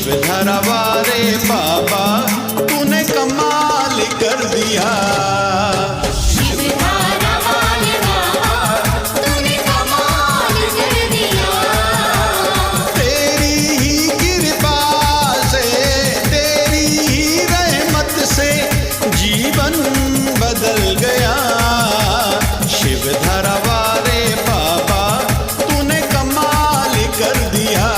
शिवधरा वारे बाबा तूने कमाल कर दिया। शिवधरा वाले बाबा तूने कमाल कर दिया। तेरी ही कृपा से, तेरी ही रहमत से जीवन बदल गया। शिवधरा वारे बाबा तूने कमाल कर दिया।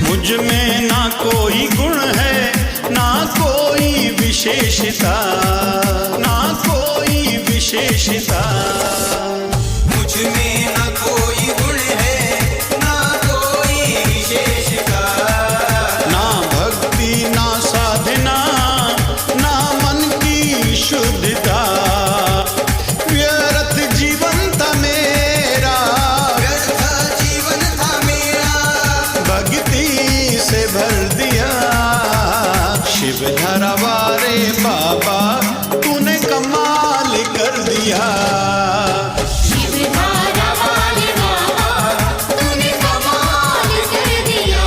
मुझ में ना कोई गुण है, ना कोई विशेषता, ना कोई विशेषता। मुझ में ना कोई गुण है, ना कोई विशेषता। ना भक्ति ना साधना, ना मन की शुद्धता। व्यर्थ जीवन था मेरा, व्यर्थ जीवन था मेरा, भक्ति से भर दिया। शिवधरा वारे बाबा तूने कमाल कर दिया। शिवधरा वाले बाबा तूने कमाल कर दिया।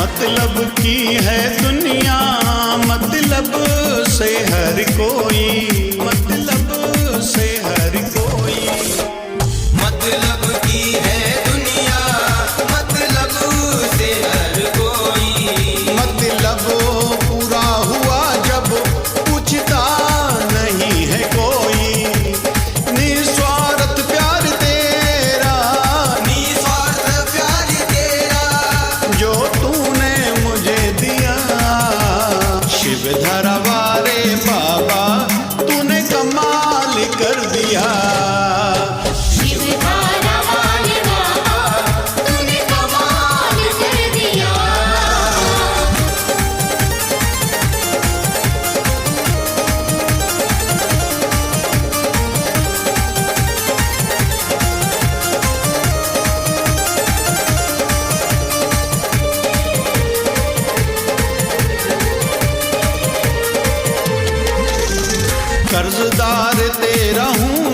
मतलब की है दुनिया, मतलब से हर कोई, मतलब से हर कोई। मतलब की है दुनिया, मतलब से हर कोई। मतलब पूरा हुआ जब पूछता नहीं है कोई। निस्वार्थ प्यार तेरा, निस्वार्थ प्यार तेरा, जो तूने मुझे दिया। शिवधरा वारे बाबा तूने कमाल कर दिया। शिवधरा वाले बाबा तूने कमाल कर दिया। कर्जदार तेरा हूँ